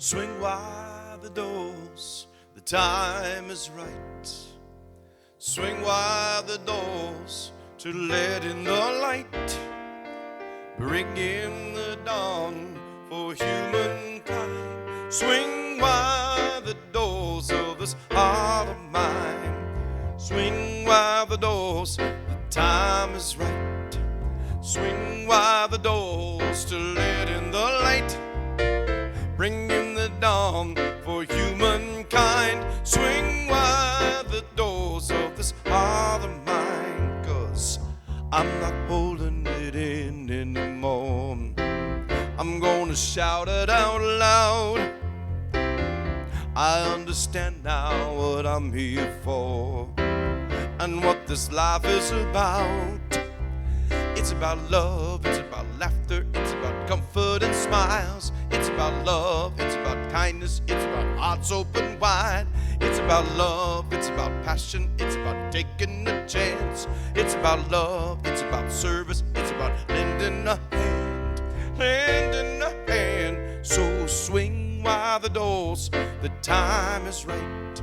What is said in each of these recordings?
Swing wide the doors, the time is right. Swing wide the doors to let in the light. Bring in the dawn for humankind. Swing wide the doors of this heart of mine. Swing wide the doors, the time is right. Swing wide the doors to let in the light. Bring in the dawn for humankind. Swing wide the doors of this heart of mine. 'Cause I'm not holding it in anymore. I'm gonna shout it out loud. I understand now what I'm here for and what this life is about. It's about love, it's about laughter, it's about comfort and smiles. It's about love, it's about kindness, it's about hearts open wide. It's about love, it's about passion, it's about taking a chance. It's about love, it's about service, it's about lending a hand, lending a hand. So swing wide the doors, the time is right.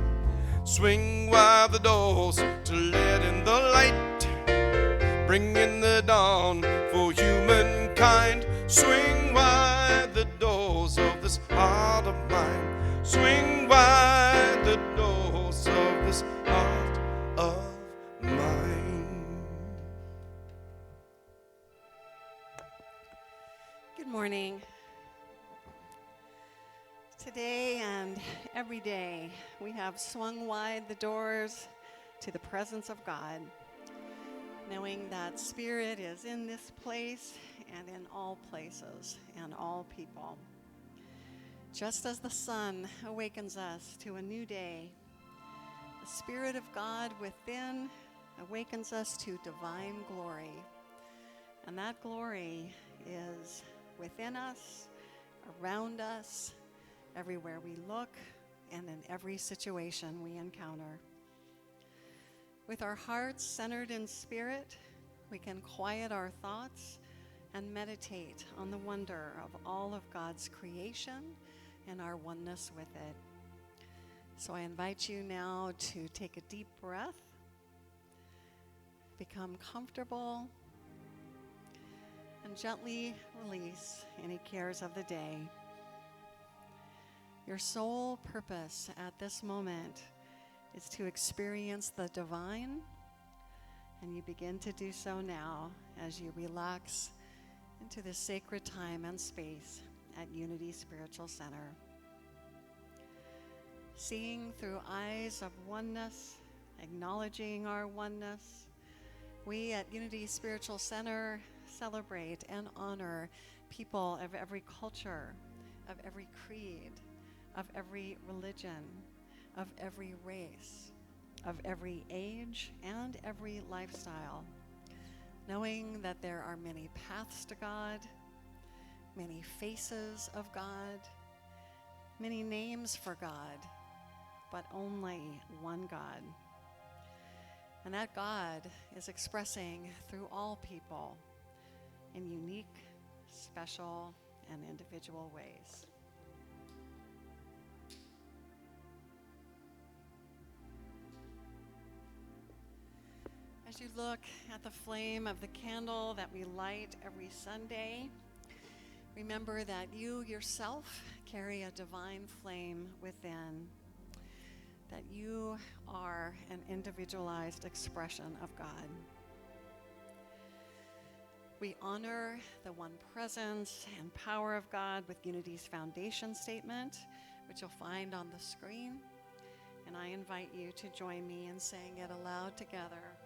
Swing wide the doors to let in the light. Bring in the dawn for humankind. Swing wide the doors of this heart of mine. Swing wide the doors of this heart of mine. Good morning. Today and every day, we have swung wide the doors to the presence of God, knowing that Spirit is in this place and in all places and all people. Just as the sun awakens us to a new day, the Spirit of God within awakens us to divine glory. And that glory is within us, around us, everywhere we look, and in every situation we encounter. With our hearts centered in Spirit, we can quiet our thoughts and meditate on the wonder of all of God's creation and our oneness with it. So I invite you now to take a deep breath, become comfortable, and gently release any cares of the day. Your sole purpose at this moment is to experience the divine, and you begin to do so now as you relax into this sacred time and space at Unity Spiritual Center. Seeing through eyes of oneness, acknowledging our oneness, we at Unity Spiritual Center celebrate and honor people of every culture, of every creed, of every religion, of every race, of every age, and every lifestyle, knowing that there are many paths to God, many faces of God, many names for God, but only one God. And that God is expressing through all people in unique, special, and individual ways. As you look at the flame of the candle that we light every Sunday, remember that you yourself carry a divine flame within, that you are an individualized expression of God. We honor the one presence and power of God with Unity's foundation statement, which you'll find on the screen. And I invite you to join me in saying it aloud together.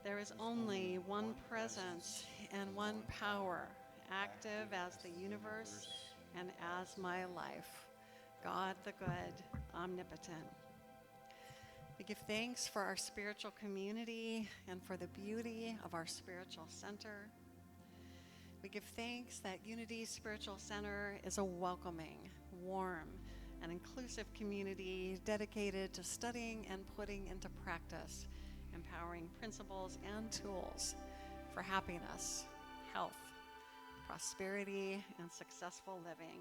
There is only one presence and one power, active as the universe and as my life, God the good, omnipotent. We give thanks for our spiritual community and for the beauty of our spiritual center. We give thanks that Unity Spiritual Center is a welcoming, warm, and inclusive community dedicated to studying and putting into practice empowering principles and tools for happiness, health, prosperity, and successful living.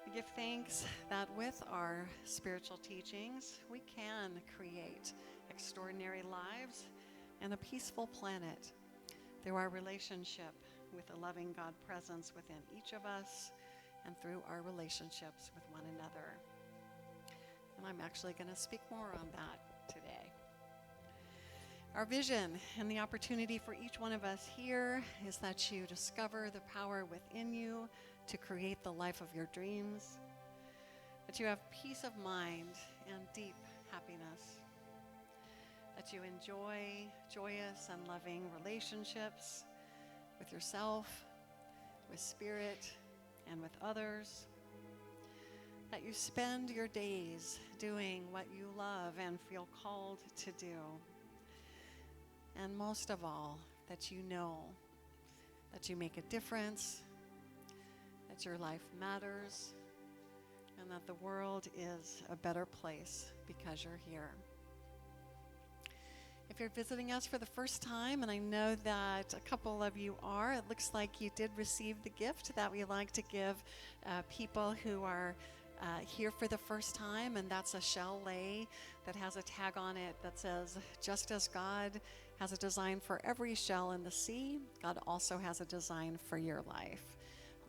We give thanks that with our spiritual teachings, we can create extraordinary lives and a peaceful planet through our relationship with the loving God presence within each of us and through our relationships with one another. And I'm actually going to speak more on that today. Our vision and the opportunity for each one of us here is that you discover the power within you to create the life of your dreams, that you have peace of mind and deep happiness, that you enjoy joyous and loving relationships with yourself, with spirit, and with others, that you spend your days doing what you love and feel called to do, and most of all, that you know that you make a difference, that your life matters, and that the world is a better place because you're here. If you're visiting us for the first time, and I know that a couple of you are, it looks like you did receive the gift that we like to give people who are here for the first time, and that's a shell lei that has a tag on it that says, just as God has a design for every shell in the sea, God also has a design for your life.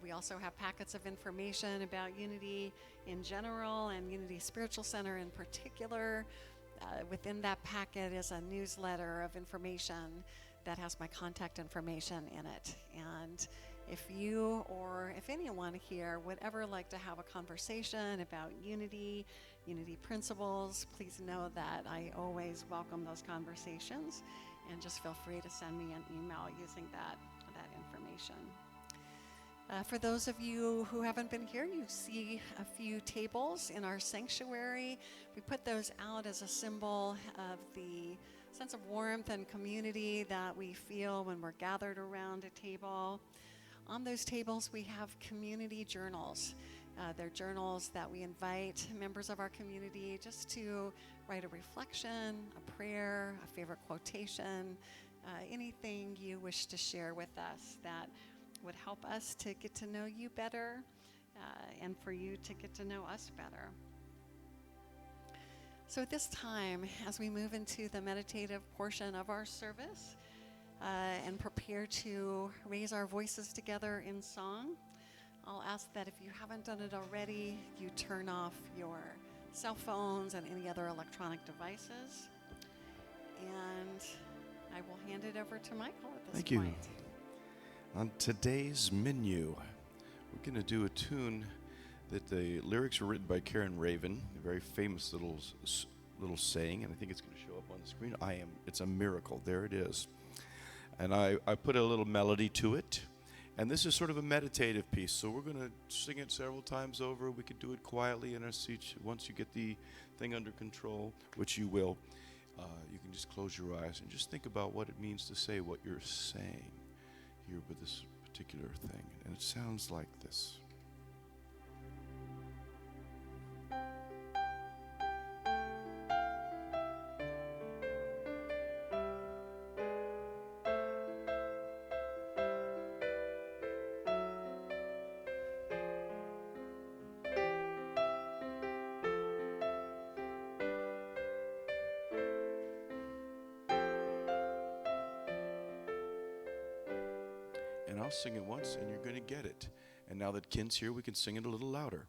We also have packets of information about Unity in general and Unity Spiritual Center in particular. Within that packet is a newsletter of information that has my contact information in it. And if you or if anyone here would ever like to have a conversation about Unity principles, please know that I always welcome those conversations, and just feel free to send me an email using that information. For those of you who haven't been here, you see a few tables in our sanctuary. We put those out as a symbol of the sense of warmth and community that we feel when we're gathered around a table. On those tables, we have community journals. They're journals that we invite members of our community just to write a reflection, a prayer, a favorite quotation, anything you wish to share with us that would help us to get to know you better and for you to get to know us better. So at this time, as we move into the meditative portion of our service and prepare to raise our voices together in song, I'll ask that if you haven't done it already, you turn off your cell phones and any other electronic devices. And I will hand it over to Michael at this point. Thank you. On today's menu, we're going to do a tune that the lyrics were written by Karen Raven, a very famous little saying, and I think it's going to show up on the screen. It's a miracle. There it is. And I put a little melody to it, and this is sort of a meditative piece, so we're going to sing it several times over. We could do it quietly in our seats. Once you get the thing under control, which you will, you can just close your eyes and just think about what it means to say what you're saying here with this particular thing, and it sounds like this. And I'll sing it once, and you're going to get it. And now that Ken's here, we can sing it a little louder.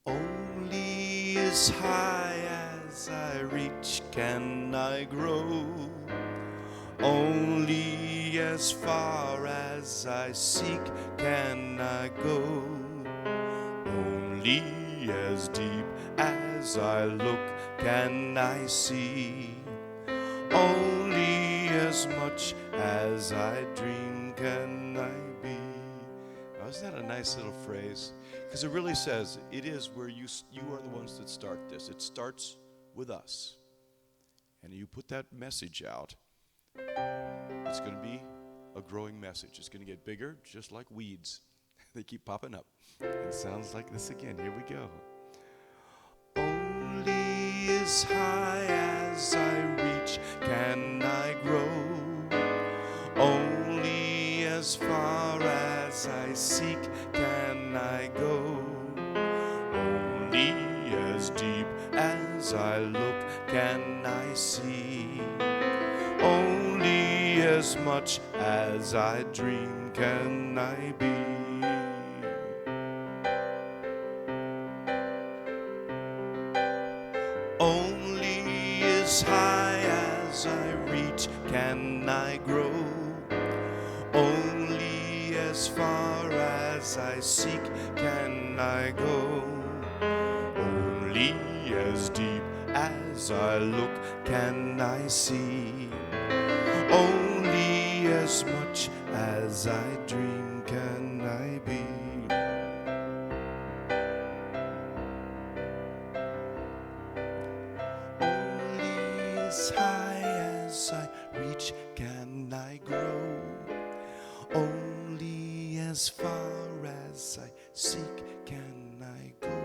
Only as high as I reach can I grow. Only as far as I seek can I go. Only as deep as I look can I see. Only as much as I dream can I be. Now, isn't that a nice little phrase? Because it really says it is where you are the ones that start this. It starts with us. And you put that message out, it's going to be a growing message. It's going to get bigger, just like weeds. They keep popping up. It sounds like this again. Here we go. Only as high as I reach can I grow. Only as far as I seek can I go. as I look can I see. Only as much as I dream can I be. Only as high as I reach can I grow. Only as far as I seek can I go. Only as deep as I look can I see. Only as much as I dream can I be. Only as high as I reach can I grow. Only as far as I seek can I go.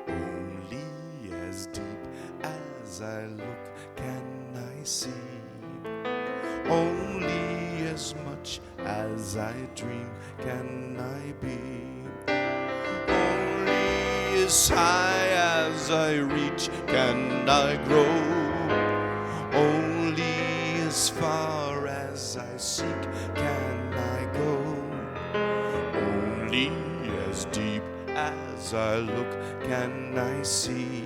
Only as deep as I look can I see. Only as much as I dream can I be. Only as high as I reach can I grow. Only as far as I seek can I go. Only as deep as I look can I see.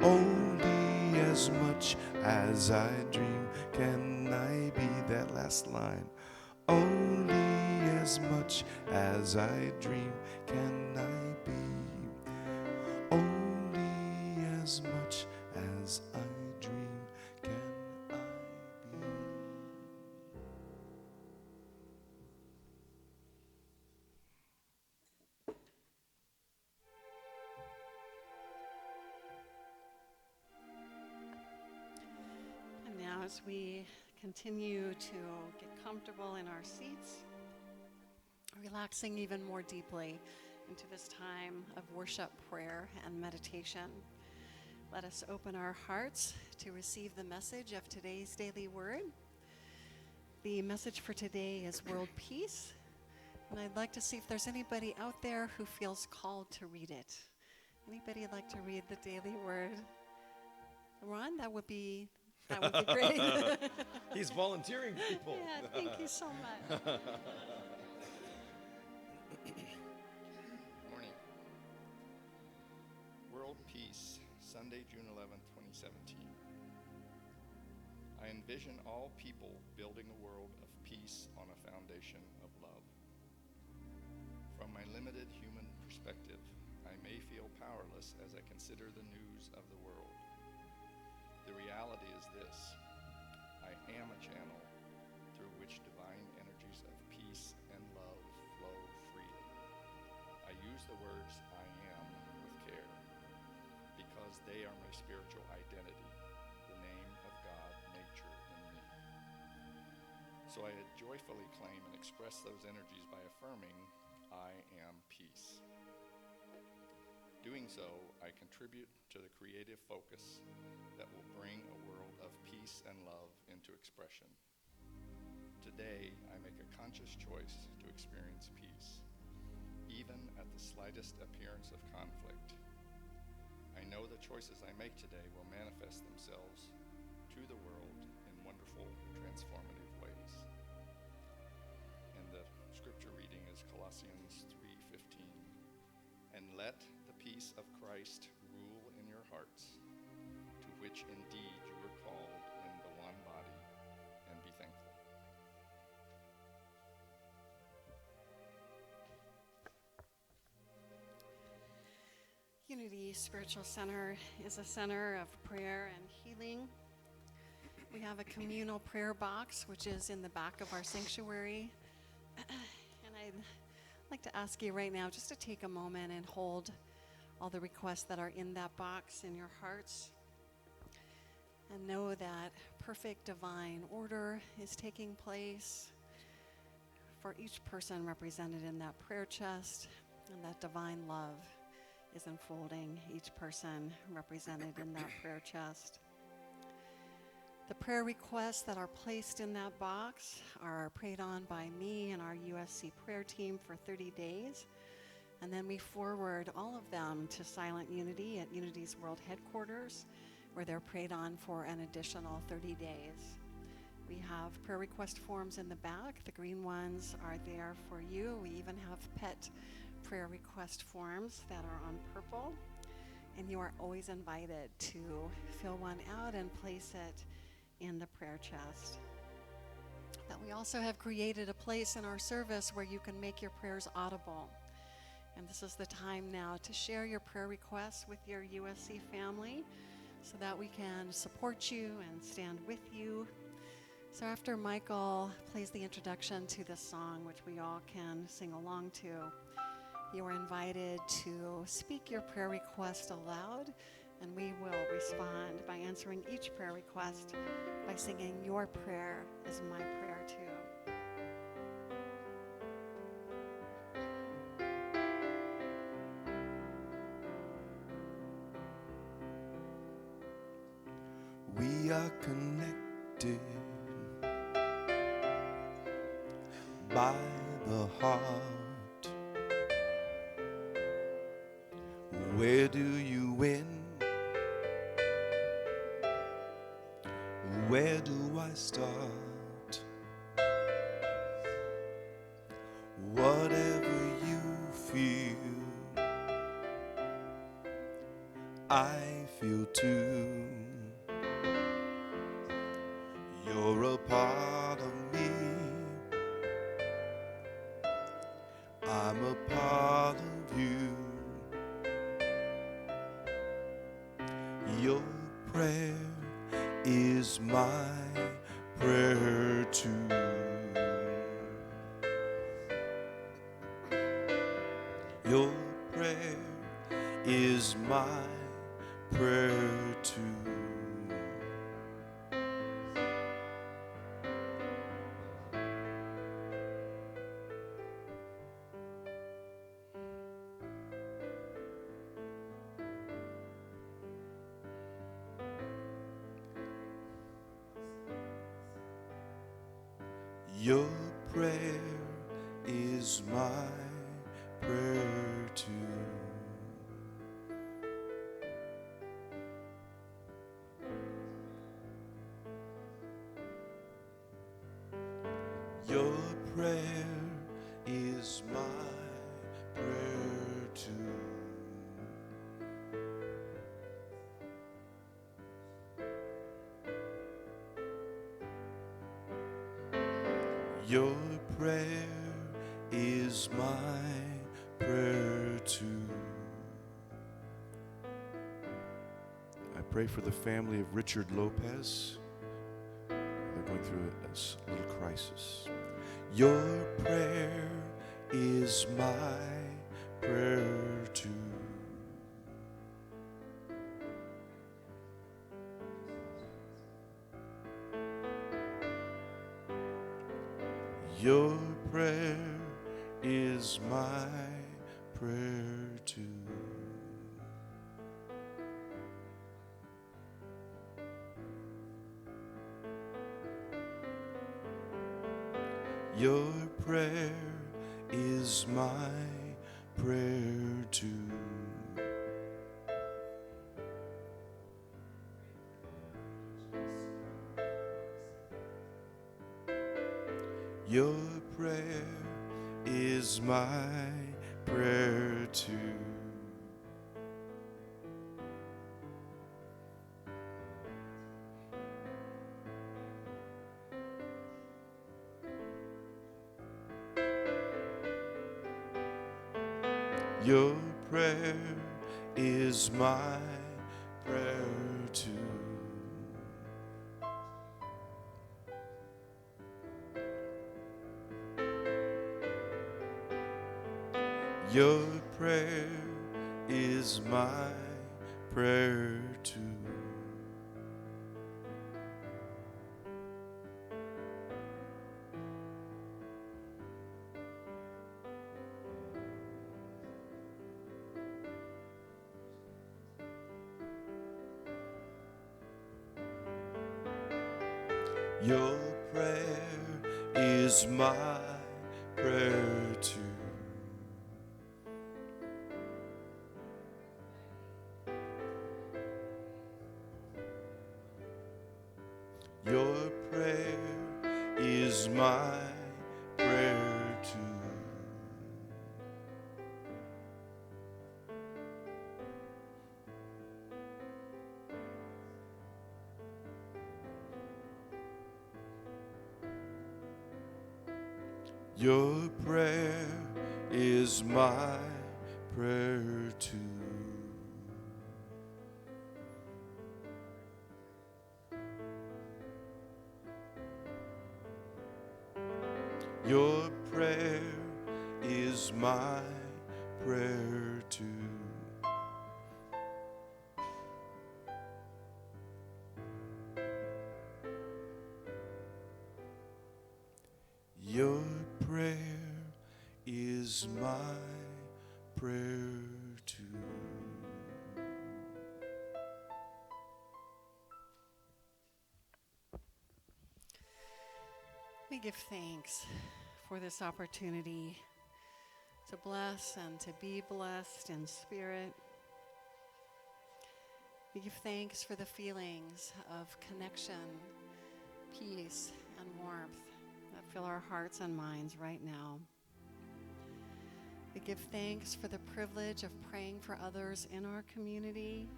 Only as much as I dream can I be. That last line. Only as much as I dream can I be. Only as much as I dream can I be. And now, as we continue to get comfortable in our seats, relaxing even more deeply into this time of worship, prayer, and meditation, let us open our hearts to receive the message of today's daily word. The message for today is world peace, and I'd like to see if there's anybody out there who feels called to read it. Anybody like to read the daily word? Ron, that would be great. He's volunteering people. Yeah, thank you so much. Morning. World Peace, Sunday, June 11th, 2017. I envision all people building a world of peace on a foundation of love. From my limited human perspective, I may feel powerless as I consider the news of the world. The reality is this: I am a channel through which divine energies of peace and love flow freely. I use the words I am with care because they are my spiritual identity, the name of God, nature in me. So I joyfully claim and express those energies by affirming, I am peace. Doing so, I contribute to the creative focus that will bring a world of peace and love into expression. Today, I make a conscious choice to experience peace, even at the slightest appearance of conflict. I know the choices I make today will manifest themselves to the world in wonderful, transformative ways. And the scripture reading is Colossians 3:15. And let the peace of Christ rule in your hearts, to which indeed you were called in the one body, and be thankful. Unity Spiritual Center is a center of prayer and healing. We have a communal prayer box, which is in the back of our sanctuary. And I'd like to ask you right now just to take a moment and hold all the requests that are in that box in your hearts. And know that perfect divine order is taking place for each person represented in that prayer chest, and that divine love is unfolding each person represented in that prayer chest. The prayer requests that are placed in that box are prayed on by me and our USC prayer team for 30 days. And then we forward all of them to Silent Unity at Unity's World Headquarters, where they're prayed on for an additional 30 days. We have prayer request forms in the back. The green ones are there for you. We even have pet prayer request forms that are on purple. And you are always invited to fill one out and place it in the prayer chest. But we also have created a place in our service where you can make your prayers audible. And this is the time now to share your prayer requests with your USC family so that we can support you and stand with you. So after Michael plays the introduction to this song, which we all can sing along to, you are invited to speak your prayer request aloud, and we will respond by answering each prayer request by singing "Your Prayer is My Prayer Too." We are connected by the heart. Where do you win? Where do I start? Whatever you feel, I feel too. You're a part of me, I'm a part of you. Your prayer is my prayer too. Your prayer is my prayer too. Your prayer is my prayer too. Your prayer is my prayer too. Your prayer is my prayer too. I pray for the family of Richard Lopez. They're going through a little crisis. Your prayer is my prayer too. Your prayer is my prayer too. Your prayer is my prayer too. Your prayer is my prayer too. Your prayer is my prayer too. Your prayer is my prayer too. Your prayer is my prayer too. is my prayer too. Your prayer is my prayer too. Your prayer is my prayer too. Your prayer is my prayer too. We give thanks for this opportunity to bless and to be blessed in spirit. We give thanks for the feelings of connection, peace, and warmth that fill our hearts and minds right now. We give thanks for the privilege of praying for others in our community,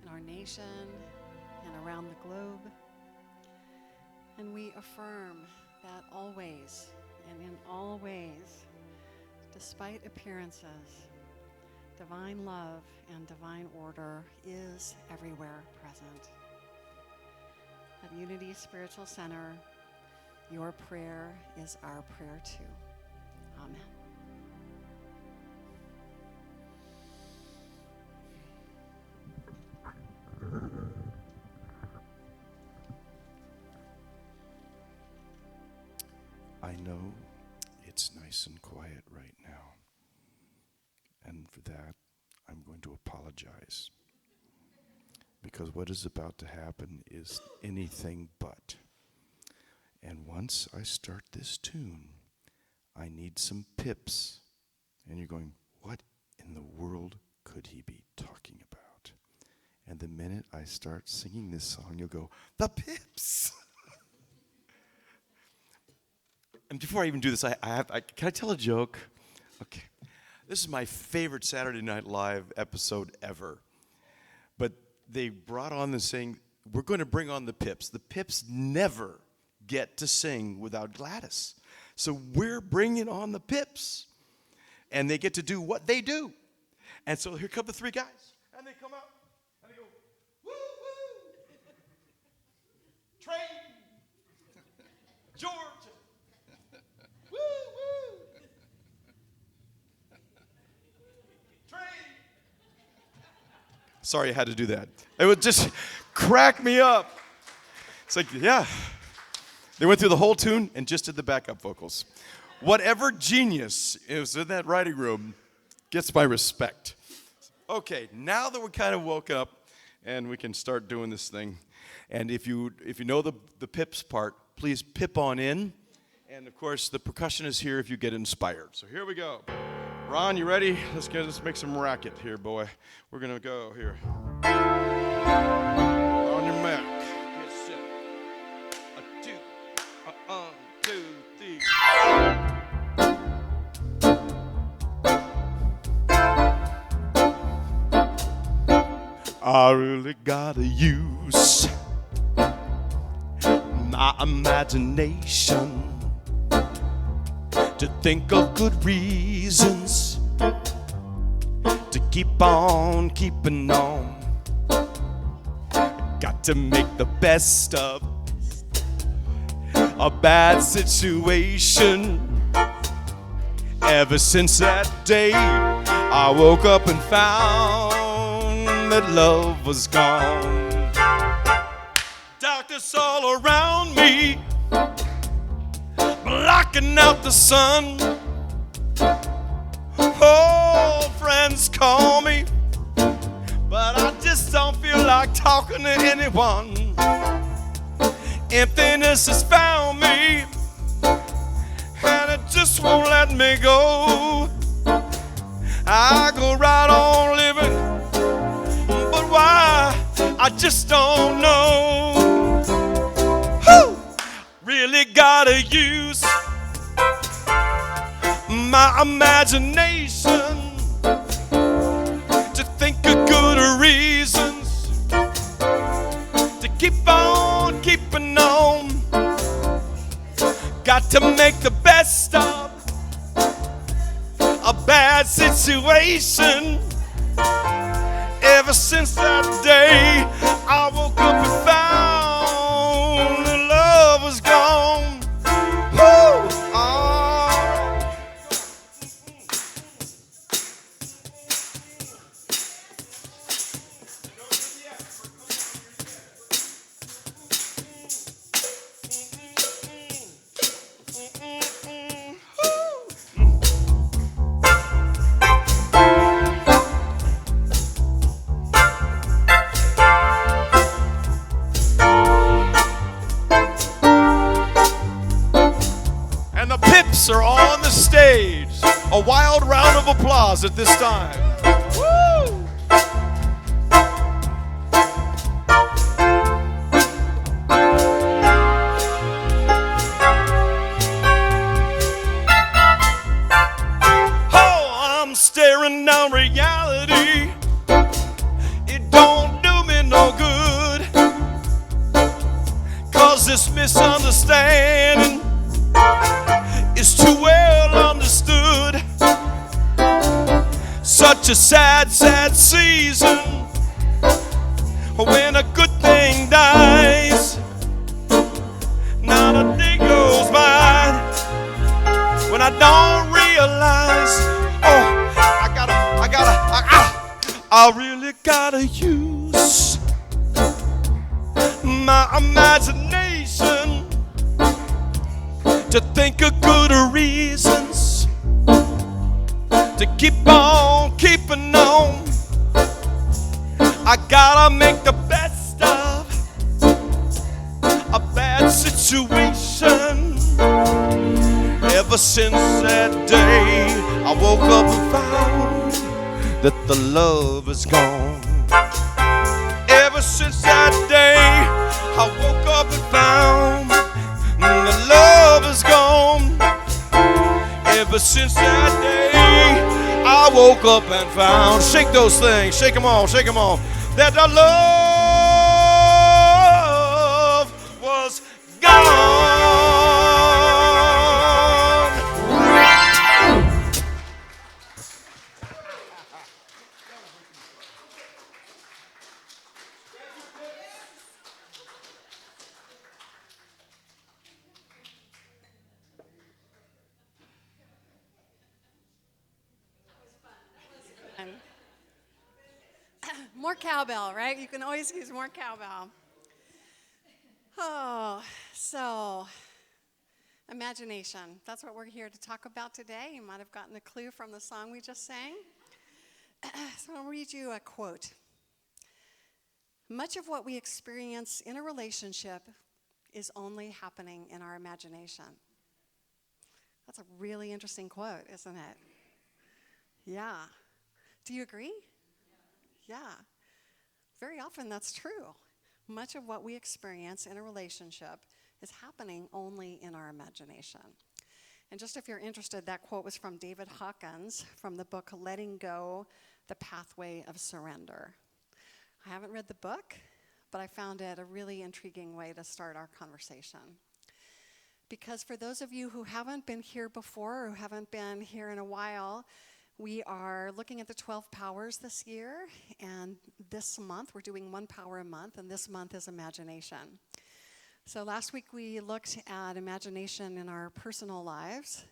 in our nation, and around the globe. And we affirm that always and in all ways, despite appearances, divine love and divine order is everywhere present. At Unity Spiritual Center, your prayer is our prayer too. Amen. I know it's nice and quiet right now, and for that, I'm going to apologize, because what is about to happen is anything but. And once I start this tune, I need some pips. And you're going, what in the world could he be talking about? And the minute I start singing this song, you'll go, the pips! And before I even do this, can I tell a joke? Okay. This is my favorite Saturday Night Live episode ever. But they brought on this saying, we're going to bring on the Pips. The Pips never get to sing without Gladys. So we're bringing on the Pips. And they get to do what they do. And so here come the three guys. And they come out. And they go, woo, woo. Train. George. Woo, woo. Train. Sorry I had to do that. It would just crack me up. It's like, yeah. They went through the whole tune and just did the backup vocals. Whatever genius is in that writing room gets my respect. Okay, now that we're kind of woke up and we can start doing this thing, and if you know the pips part, please pip on in. And of course, the percussion is here if you get inspired. So here we go. Ron, you ready? Let's make some racket here, boy. We're gonna go here. On your mark. Get set. A two. A 1, 2, 3. I really gotta use my imagination to think of good reasons to keep on keeping on. Got to make the best of a bad situation. Ever since that day, I woke up and found that love was gone. Darkness all around me, blocking out the sun. Old friends call me, but I just don't feel like talking to anyone. Emptiness has found me, and it just won't let me go. I go right on living, but why? I just don't know. Whew! Really got gotta use my imagination to think of good reasons to keep on keeping on. Got to make the best of a bad situation. Ever since that day, I woke up and found the love was gone. Woo! Oh. And the Pips are on the stage. A wild round of applause at this time. Woo! Oh, I'm staring down reality. It don't do me no good. 'Cause this misunderstanding is too well understood. Such a sad, sad season when a good thing dies. Not a day goes by when I don't realize, oh, I really gotta use my imagination to think of good reasons to keep on keeping on. I gotta make the best of a bad situation. Ever since that day, I woke up and found that the love is gone. Ever since that day, I woke up and found the love is gone. Ever since that day, I woke up and found, shake those things, shake them all, that the love was gone. More cowbell, right? You can always use more cowbell. Oh, so imagination. That's what we're here to talk about today. You might have gotten a clue from the song we just sang. So I'll read you a quote. Much of what we experience in a relationship is only happening in our imagination. That's a really interesting quote, isn't it? Yeah. Do you agree? Yeah. Very often that's true. Much of what we experience in a relationship is happening only in our imagination. And just if you're interested, that quote was from David Hawkins from the book Letting Go, The Pathway of Surrender. I haven't read the book, but I found it a really intriguing way to start our conversation. Because for those of you who haven't been here before or who haven't been here in a while, we are looking at the 12 powers this year, and this month we're doing one power a month, and this month is imagination. So last week we looked at imagination in our personal lives,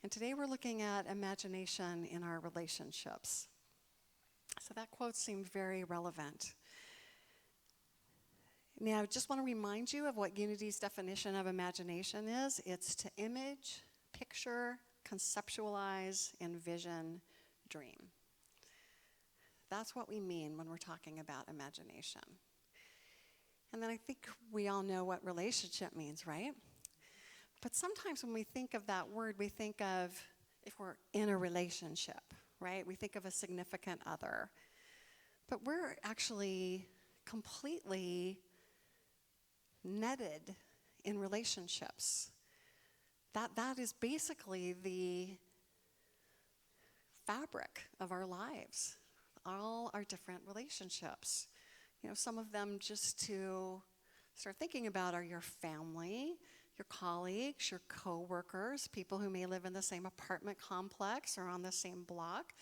and today we're looking at imagination in our relationships. So that quote seemed very relevant. Now, I just want to remind you of what Unity's definition of imagination is. It's to image, picture, conceptualize, envision, dream. That's what we mean when we're talking about imagination. And then I think we all know what relationship means, right? But sometimes when we think of that word, we think of if we're in a relationship, right? We think of a significant other. But we're actually completely netted in relationships. That is basically the fabric of our lives, all our different relationships. Some of them, just to start thinking about, are your family, your colleagues, your coworkers, people who may live in the same apartment complex or on the same block,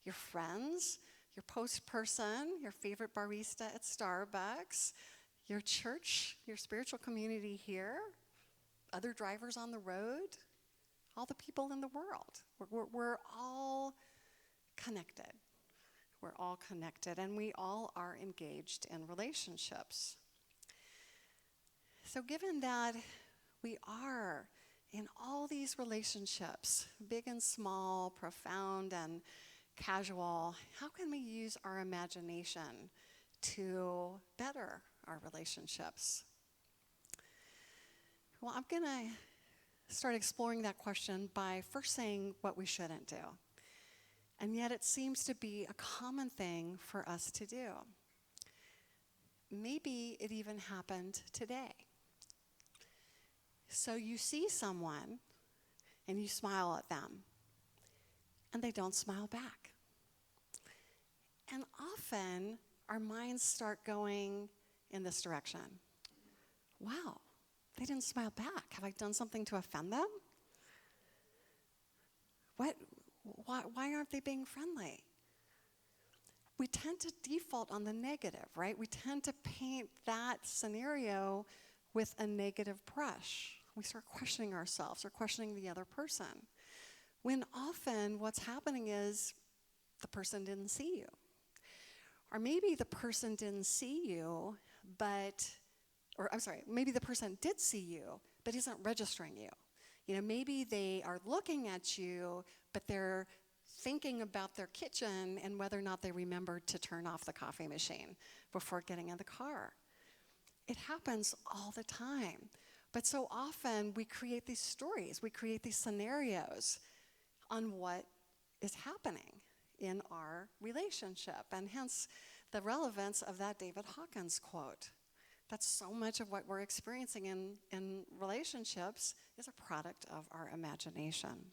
your friends, your post person, your favorite barista at Starbucks, your church, your spiritual community here, other drivers on the road, all the people in the world. We're all connected. We're all connected, and we all are engaged in relationships. So given that we are in all these relationships, big and small, profound and casual, how can we use our imagination to better our relationships? Well, I'm going to start exploring that question by first saying what we shouldn't do. And yet it seems to be a common thing for us to do. Maybe it even happened today. So you see someone and you smile at them, and they don't smile back. And often our minds start going in this direction. Wow, they didn't smile back. Have I done something to offend them? Why aren't they being friendly? We tend to default on the negative, right? We tend to paint that scenario with a negative brush. We start questioning ourselves or questioning the other person, when often what's happening is the person didn't see you. Or maybe the person didn't see you, maybe the person did see you, but isn't registering you. Maybe they are looking at you, but they're thinking about their kitchen and whether or not they remembered to turn off the coffee machine before getting in the car. It happens all the time. But so often we create these stories, we create these scenarios on what is happening in our relationship, and hence the relevance of that David Hawkins quote. That so much of what we're experiencing in relationships is a product of our imagination.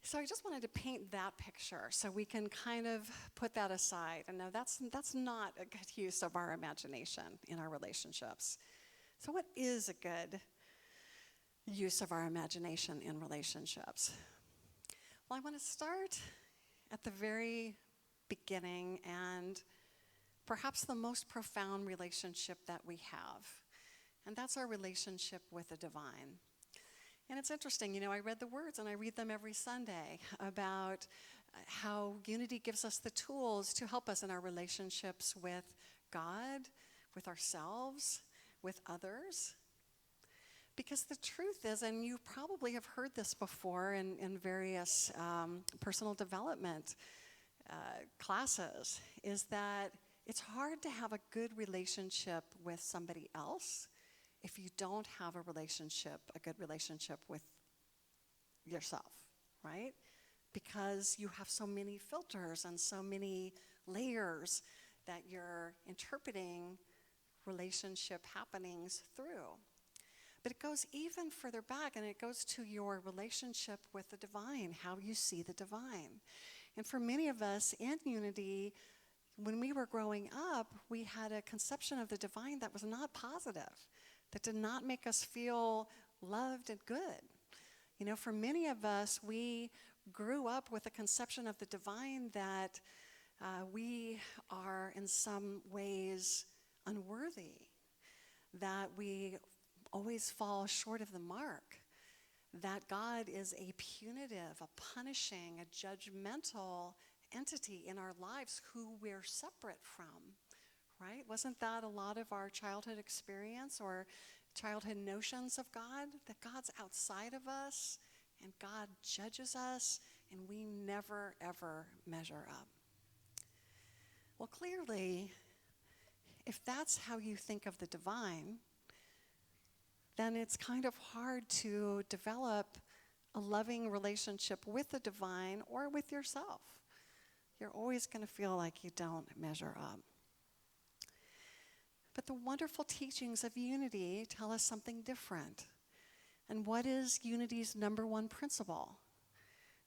So I just wanted to paint that picture so we can kind of put that aside. And no, that's not a good use of our imagination in our relationships. So what is a good use of our imagination in relationships? Well, I want to start at the very beginning and perhaps the most profound relationship that we have. And that's our relationship with the divine. And it's interesting, I read the words and I read them every Sunday about how unity gives us the tools to help us in our relationships with God, with ourselves, with others. Because the truth is, and you probably have heard this before in various personal development classes, is that it's hard to have a good relationship with somebody else if you don't have a good relationship with yourself, right? Because you have so many filters and so many layers that you're interpreting relationship happenings through. But it goes even further back, and it goes to your relationship with the divine, how you see the divine. And for many of us in Unity, when we were growing up, we had a conception of the divine that was not positive, that did not make us feel loved and good. For many of us, we grew up with a conception of the divine that we are in some ways unworthy, that we always fall short of the mark, that God is a punitive, a punishing, a judgmental entity in our lives who we're separate from, right? Wasn't that a lot of our childhood experience or childhood notions of God? That God's outside of us and God judges us and we never, ever measure up. Well, clearly, if that's how you think of the divine, then it's kind of hard to develop a loving relationship with the divine or with yourself. You're always going to feel like you don't measure up. But the wonderful teachings of unity tell us something different. And what is unity's number one principle?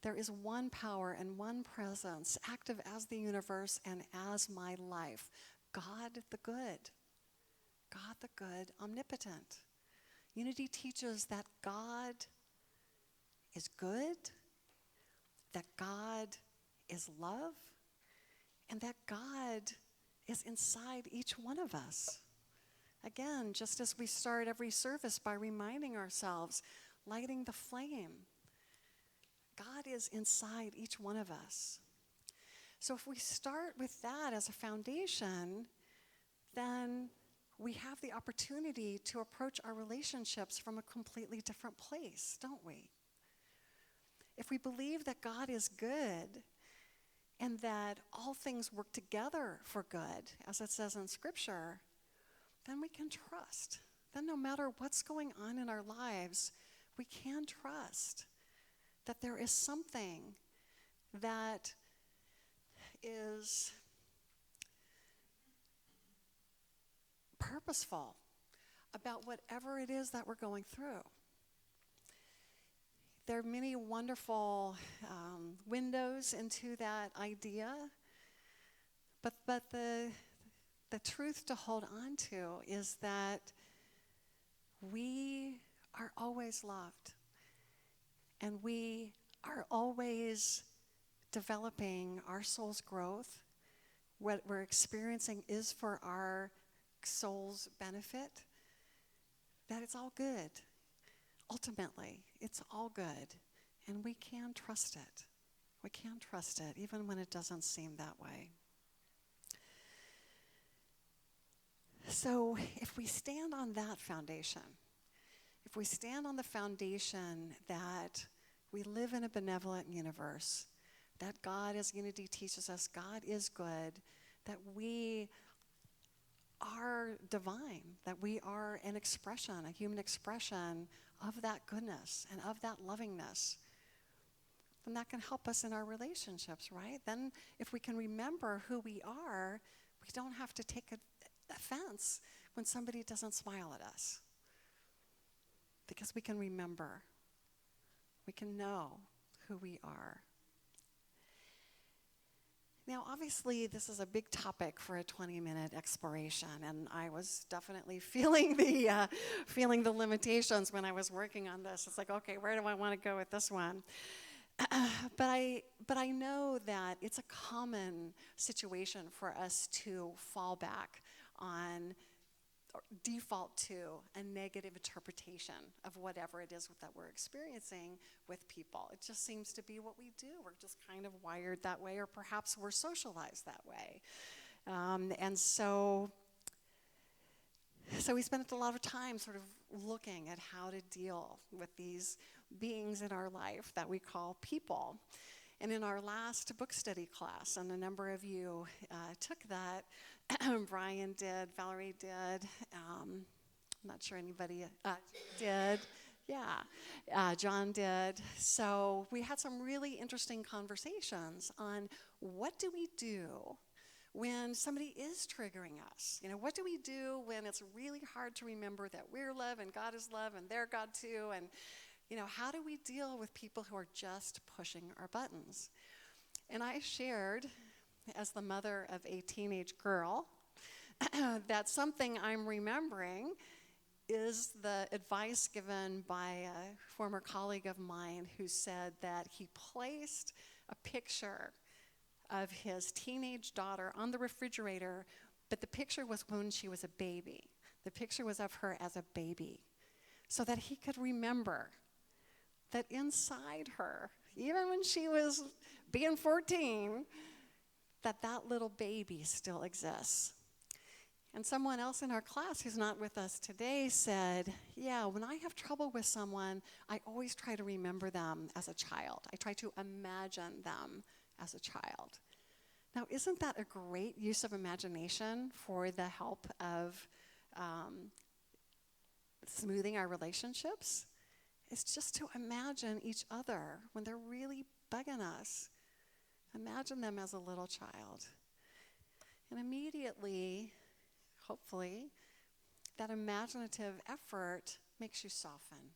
There is one power and one presence, active as the universe and as my life. God the good. God the good, omnipotent. Unity teaches that God is good, that God is love, and that God is inside each one of us. Again, just as we start every service by reminding ourselves, lighting the flame, God is inside each one of us. So if we start with that as a foundation, then we have the opportunity to approach our relationships from a completely different place, don't we? If we believe that God is good and that all things work together for good, as it says in Scripture, then we can trust. Then no matter what's going on in our lives, we can trust that there is something that is purposeful about whatever it is that we're going through. There are many wonderful windows into that idea, but the truth to hold on to is that we are always loved, and we are always developing our soul's growth. What we're experiencing is for our soul's benefit, that it's all good. Ultimately, it's all good, and we can trust it. We can trust it, even when it doesn't seem that way. So if we stand on that foundation, if we stand on the foundation that we live in a benevolent universe, that God, as unity teaches us, God is good, that we are divine, that we are an expression, a human expression of that goodness and of that lovingness, then that can help us in our relationships, right? Then if we can remember who we are, we don't have to take offense when somebody doesn't smile at us, because we can remember, we can know who we are. Now, obviously, this is a big topic for a 20-minute exploration, and I was definitely feeling the limitations when I was working on this. It's like, okay, where do I want to go with this one? But I know that it's a common situation for us to fall back on, or default to, a negative interpretation of whatever it is that we're experiencing with people. It just seems to be what we do. We're just kind of wired that way, or perhaps we're socialized that way. And so we spent a lot of time sort of looking at how to deal with these beings in our life that we call people. And in our last book study class, and a number of you took that, Brian did, Valerie did, I'm not sure anybody did. Yeah, John did. So we had some really interesting conversations on what do we do when somebody is triggering us? You know, what do we do when it's really hard to remember that we're love and God is love and they're God too? And, you know, how do we deal with people who are just pushing our buttons? And I shared, as the mother of a teenage girl, that something I'm remembering is the advice given by a former colleague of mine who said that he placed a picture of his teenage daughter on the refrigerator, but the picture was when she was a baby. The picture was of her as a baby, so that he could remember that inside her, even when she was being 14, that little baby still exists. And someone else in our class who's not with us today said, yeah, when I have trouble with someone, I always try to remember them as a child. I try to imagine them as a child. Now, isn't that a great use of imagination for the help of smoothing our relationships? It's just to imagine each other when they're really bugging us. Imagine them as a little child. And immediately, hopefully, that imaginative effort makes you soften,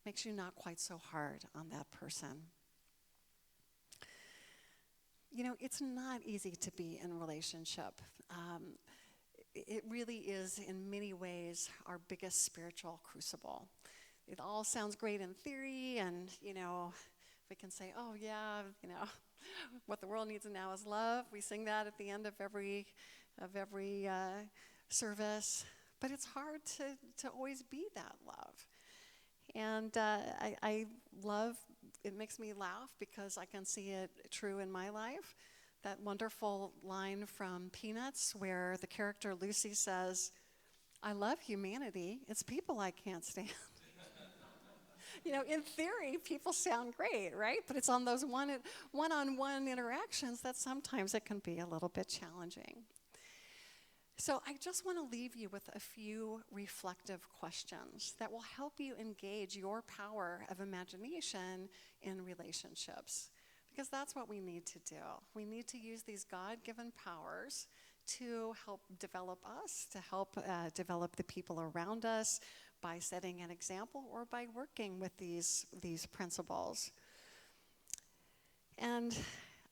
makes you not quite so hard on that person. You know, it's not easy to be in a relationship. It really is, in many ways, our biggest spiritual crucible. It all sounds great in theory, and, you know, we can say, oh, yeah, you know, what the world needs now is love. We sing that at the end of every service. But it's hard to always be that love. And I love, it makes me laugh because I can see it true in my life. That wonderful line from Peanuts where the character Lucy says, I love humanity. It's people I can't stand. You know, in theory, people sound great, right? But it's on those one-on-one interactions that sometimes it can be a little bit challenging. So I just want to leave you with a few reflective questions that will help you engage your power of imagination in relationships, because that's what we need to do. We need to use these God-given powers to help develop us, to help develop the people around us by setting an example or by working with these principles. And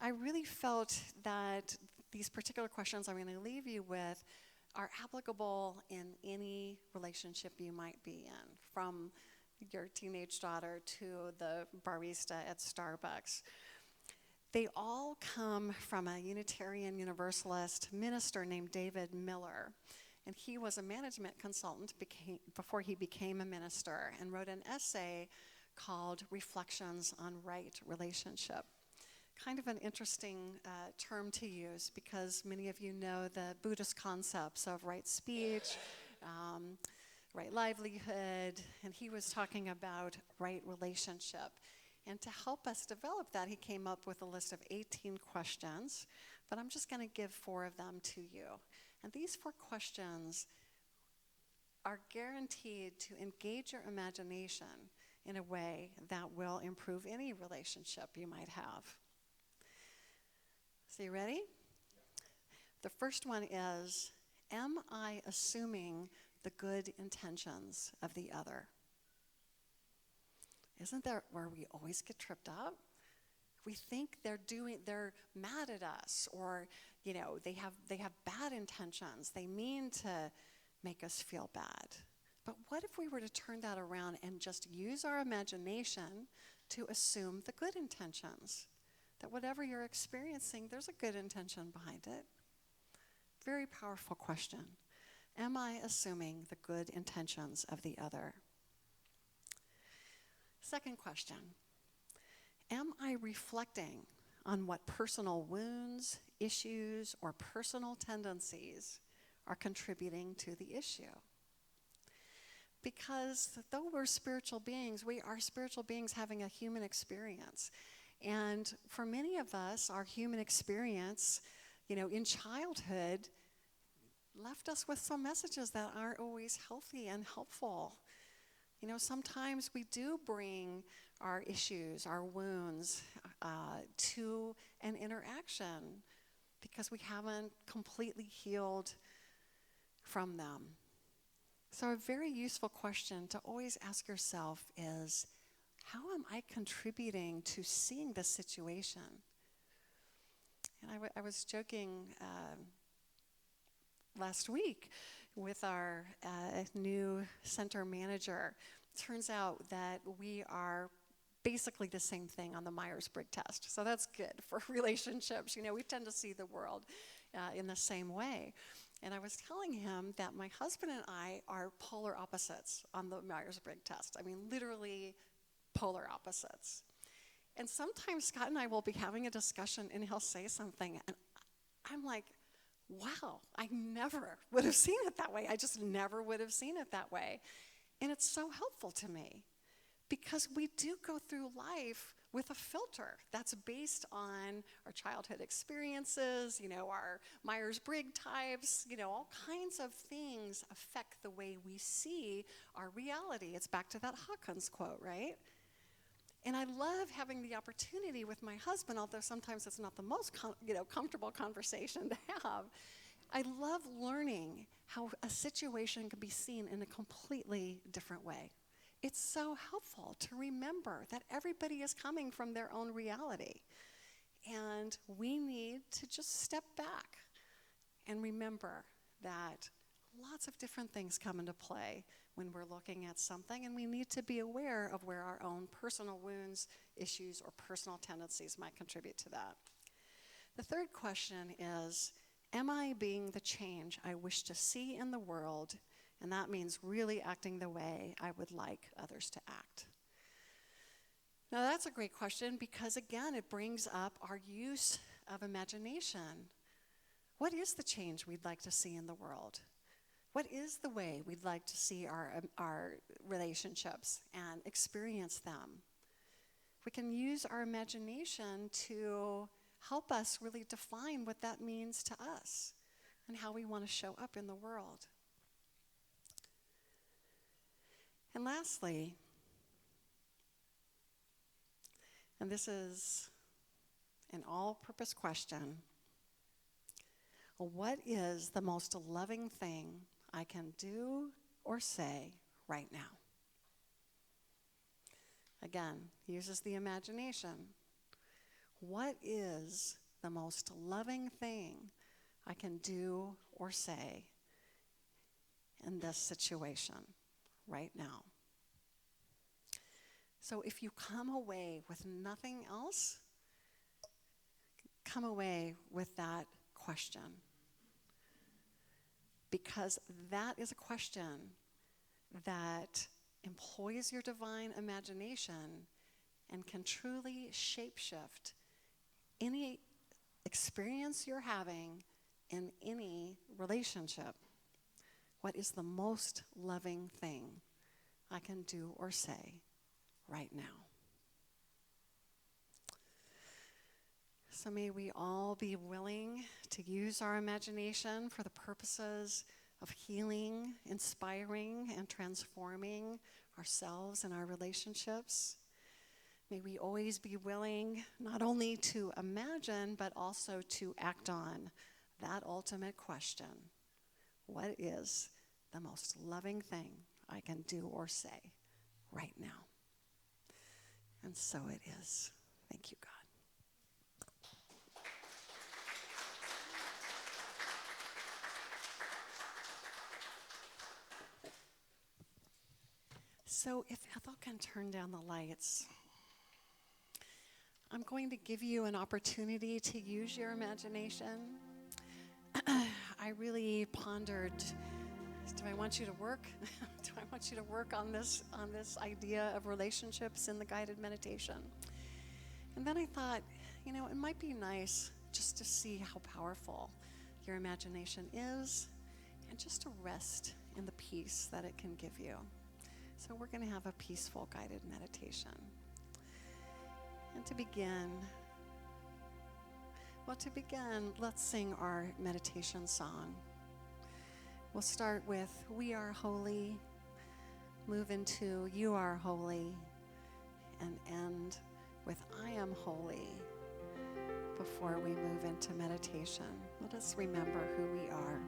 I really felt that these particular questions I'm going to leave you with are applicable in any relationship you might be in, from your teenage daughter to the barista at Starbucks. They all come from a Unitarian Universalist minister named David Miller. And he was a management consultant before he became a minister, and wrote an essay called Reflections on Right Relationship. Kind of an interesting term to use, because many of you know the Buddhist concepts of right speech, right livelihood, and he was talking about right relationship. And to help us develop that, he came up with a list of 18 questions, but I'm just going to give 4 of them to you. And these 4 questions are guaranteed to engage your imagination in a way that will improve any relationship you might have. So you ready? The first one is, am I assuming the good intentions of the other? Isn't that where we always get tripped up? We think they're mad at us, or, you know, they have bad intentions. They mean to make us feel bad. But what if we were to turn that around and just use our imagination to assume the good intentions? That whatever you're experiencing, there's a good intention behind it. Very powerful question. Am I assuming the good intentions of the other? Second question. Am I reflecting on what personal wounds, issues, or personal tendencies are contributing to the issue? Because though we're spiritual beings, we are spiritual beings having a human experience. And for many of us, our human experience, you know, in childhood, left us with some messages that aren't always healthy and helpful. You know, sometimes we do bring our issues, our wounds, to an interaction because we haven't completely healed from them. So a very useful question to always ask yourself is, how am I contributing to seeing this situation? And I was joking last week with our new center manager. Turns out that we are basically the same thing on the Myers-Briggs test. So that's good for relationships. You know, we tend to see the world in the same way. And I was telling him that my husband and I are polar opposites on the Myers-Briggs test. I mean, literally polar opposites. And sometimes Scott and I will be having a discussion and he'll say something and I'm like, wow, I never would have seen it that way. I just never would have seen it that way. And it's so helpful to me because we do go through life with a filter that's based on our childhood experiences, you know, our Myers-Briggs types, you know, all kinds of things affect the way we see our reality. It's back to that Hawkins quote, right? And I love having the opportunity with my husband, although sometimes it's not the most comfortable conversation to have. I love learning how a situation can be seen in a completely different way. it's so helpful to remember that everybody is coming from their own reality. And we need to just step back and remember that lots of different things come into play when we're looking at something, and we need to be aware of where our own personal wounds, issues, or personal tendencies might contribute to that. The third question is, am I being the change I wish to see in the world? And that means really acting the way I would like others to act. Now that's a great question because, again, it brings up our use of imagination. What is the change we'd like to see in the world? What is the way we'd like to see our relationships and experience them? We can use our imagination to help us really define what that means to us and how we want to show up in the world. And lastly, and this is an all-purpose question, what is the most loving thing I can do or say right now? Again, uses the imagination. What is the most loving thing I can do or say in this situation right now? So if you come away with nothing else, come away with that question. Because that is a question that employs your divine imagination and can truly shapeshift any experience you're having in any relationship. What is the most loving thing I can do or say right now? So may we all be willing to use our imagination for the purposes of healing, inspiring, and transforming ourselves and our relationships. May we always be willing not only to imagine, but also to act on that ultimate question. What is the most loving thing I can do or say right now? And so it is. Thank you, God. So if Ethel can turn down the lights, I'm going to give you an opportunity to use your imagination. I really pondered, do I want you to work? Do I want you to work on this idea of relationships in the guided meditation? And then I thought, it might be nice just to see how powerful your imagination is and just to rest in the peace that it can give you. So we're going to have a peaceful guided meditation. And to begin, let's sing our meditation song. We'll start with We Are Holy, move into You Are Holy, and end with I Am Holy before we move into meditation. Let us remember who we are.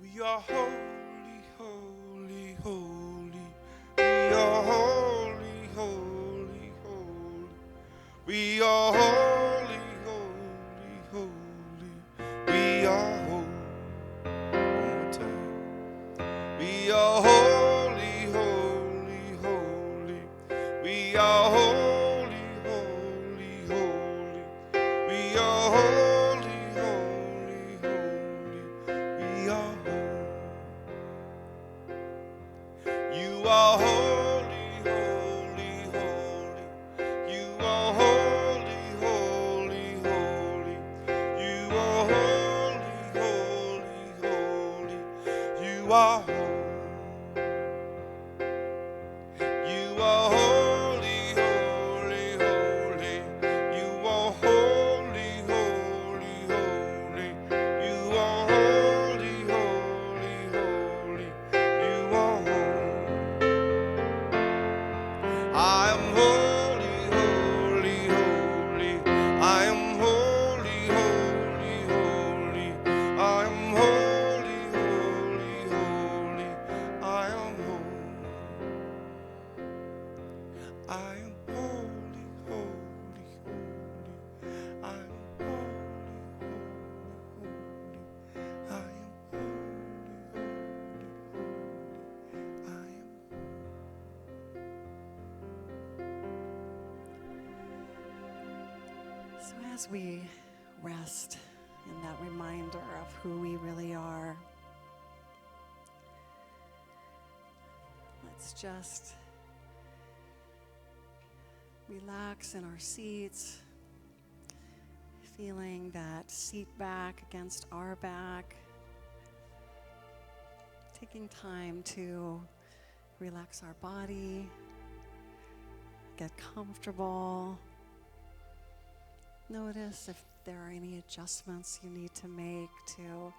We are holy, holy, holy. We are holy, holy, holy. We are holy, holy, holy. We are holy. One more time. We are holy, holy, holy. We are holy, holy, holy. We are holy, holy, holy. We are holy. You are holy, holy, holy. You are holy, holy, holy. You are holy, holy, holy. You are holy. You are holy, holy, holy. You are holy, holy, holy. You are holy, holy, holy. You are holy. I am holy, holy, holy. I am holy, holy, holy. I am holy, holy, holy. I am holy, holy, holy. I am holy, holy, holy. I am holy, holy, holy. I am. So as we rest in that reminder of who we really are, let's just relax in our seats, feeling that seat back against our back, taking time to relax our body, get comfortable. Notice if there are any adjustments you need to make to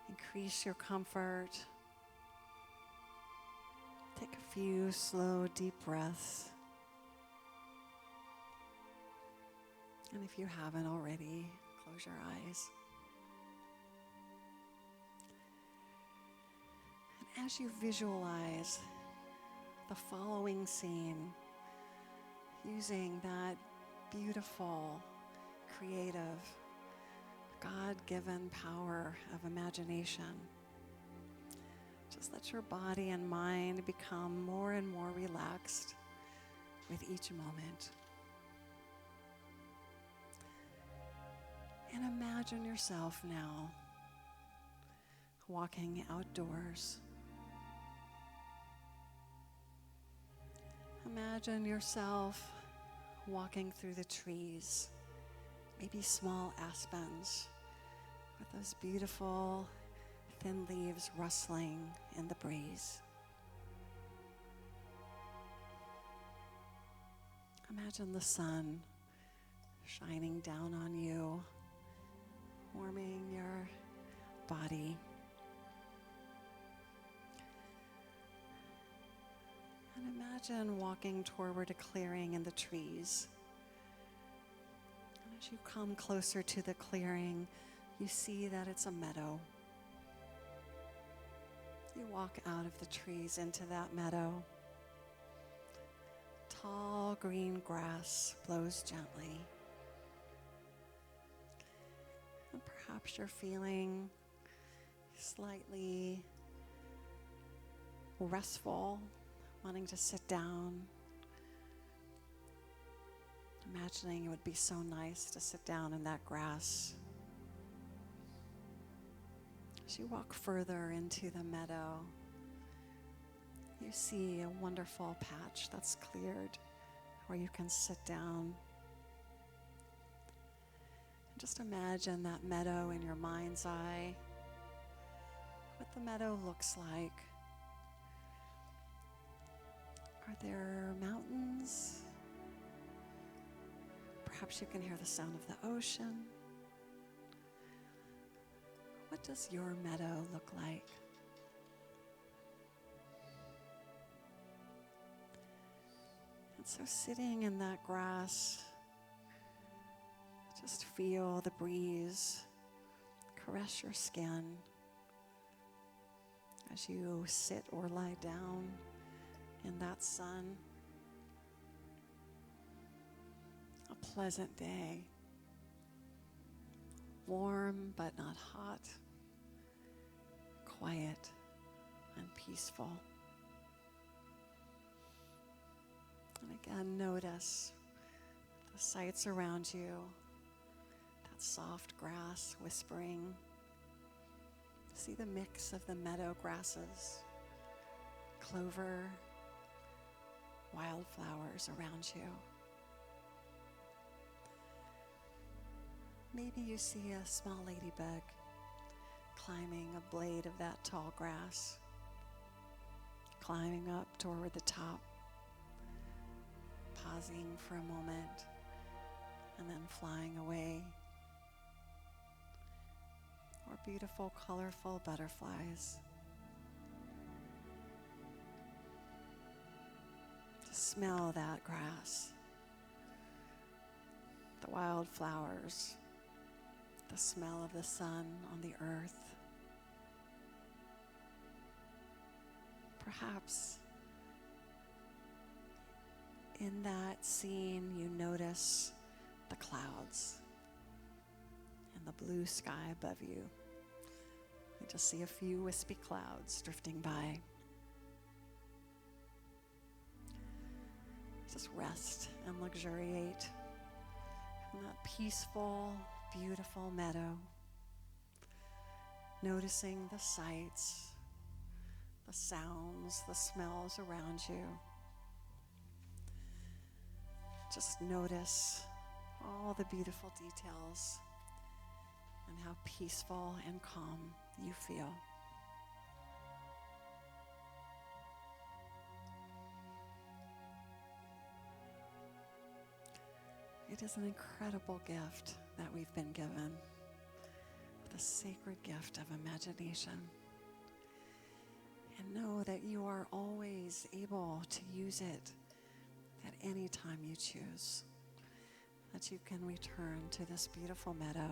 increase your comfort. Take a few slow, deep breaths. And if you haven't already, close your eyes. And as you visualize the following scene, using that beautiful, creative, God-given power of imagination, just let your body and mind become more and more relaxed with each moment. And imagine yourself now walking outdoors. Imagine yourself walking through the trees, maybe small aspens with those beautiful thin leaves rustling in the breeze. Imagine the sun shining down on you, warming your body. And imagine walking toward a clearing in the trees. And as you come closer to the clearing, you see that it's a meadow. You walk out of the trees into that meadow. Tall green grass blows gently. And perhaps you're feeling slightly restful, wanting to sit down, imagining it would be so nice to sit down in that grass. As you walk further into the meadow, you see a wonderful patch that's cleared where you can sit down. And just imagine that meadow in your mind's eye, what the meadow looks like. Are there mountains? Perhaps you can hear the sound of the ocean. What does your meadow look like? And so sitting in that grass, just feel the breeze caress your skin as you sit or lie down in that sun. A pleasant day, warm but not hot, quiet and peaceful. And again, notice the sights around you, that soft grass whispering. See the mix of the meadow grasses, clover, wildflowers around you. Maybe you see a small ladybug climbing a blade of that tall grass, climbing up toward the top, pausing for a moment, and then flying away. Or beautiful, colorful butterflies. Just smell that grass, the wildflowers, the smell of the sun on the earth. In that scene, you notice the clouds and the blue sky above you. You just see a few wispy clouds drifting by. Just rest and luxuriate in that peaceful, beautiful meadow, noticing the sights, the sounds, the smells around you. Just notice all the beautiful details and how peaceful and calm you feel. It is an incredible gift that we've been given, the sacred gift of imagination. And know that you are always able to use it at any time you choose, that you can return to this beautiful meadow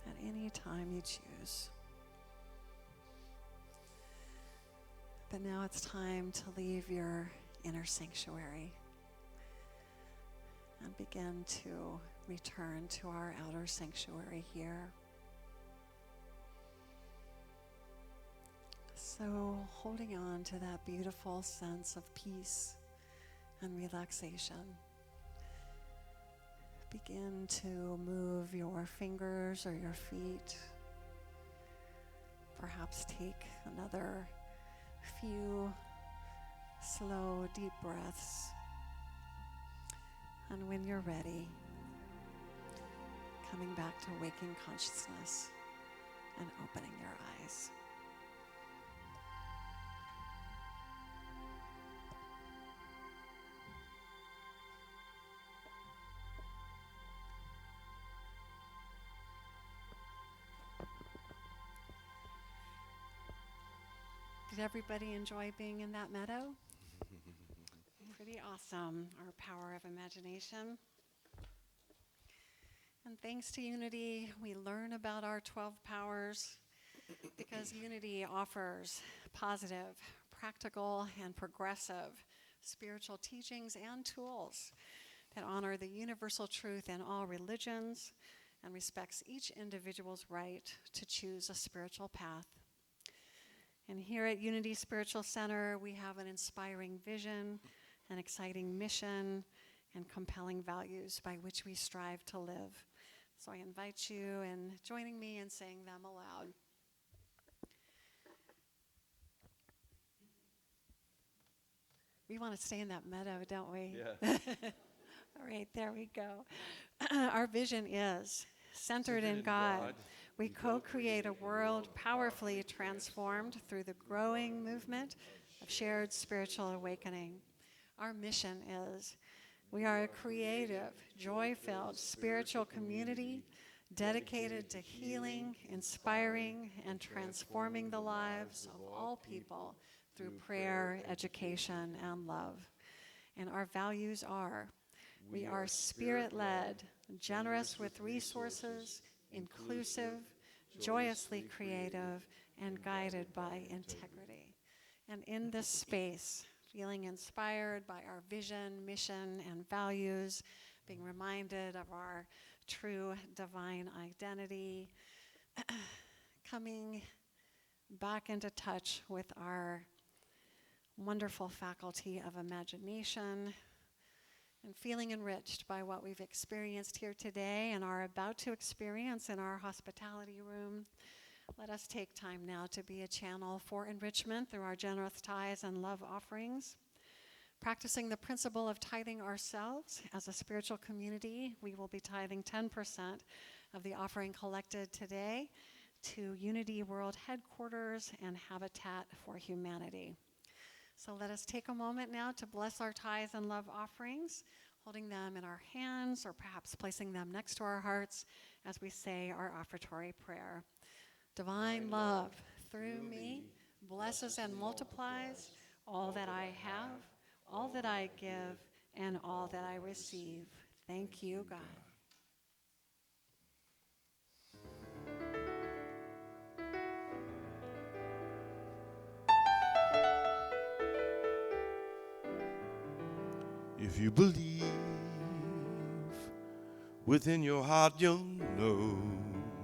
at any time you choose. But now it's time to leave your inner sanctuary and begin to return to our outer sanctuary here. So holding on to that beautiful sense of peace and relaxation, begin to move your fingers or your feet. Perhaps take another few slow, deep breaths. And when you're ready, coming back to waking consciousness and opening your eyes. Did everybody enjoy being in that meadow? Pretty awesome, our power of imagination. And thanks to Unity, we learn about our 12 powers because Unity offers positive, practical, and progressive spiritual teachings and tools that honor the universal truth in all religions and respects each individual's right to choose a spiritual path. And here at Unity Spiritual Center, we have an inspiring vision, an exciting mission, and compelling values by which we strive to live. So I invite you in joining me in saying them aloud. We want to stay in that meadow, don't we? Yeah. All right, there we go. Our vision is centered in God. We co-create a world powerfully transformed through the growing movement of shared spiritual awakening. Our mission is we are a creative, joy-filled spiritual community dedicated to healing, inspiring, and transforming the lives of all people through prayer, education, and love. And our values are we are spirit-led, generous with resources, inclusive, joyously creative, and guided by integrity. And in this space, feeling inspired by our vision, mission, and values, being reminded of our true divine identity, coming back into touch with our wonderful faculty of imagination, and feeling enriched by what we've experienced here today and are about to experience in our hospitality room. Let us take time now to be a channel for enrichment through our generous tithes and love offerings. Practicing the principle of tithing ourselves as a spiritual community, we will be tithing 10% of the offering collected today to Unity World Headquarters and Habitat for Humanity. So let us take a moment now to bless our tithes and love offerings, holding them in our hands or perhaps placing them next to our hearts as we say our offertory prayer. Divine love, through me, blesses and multiplies all that I have, all that I give, and all that I receive. Thank you, God. If you believe within your heart, you'll know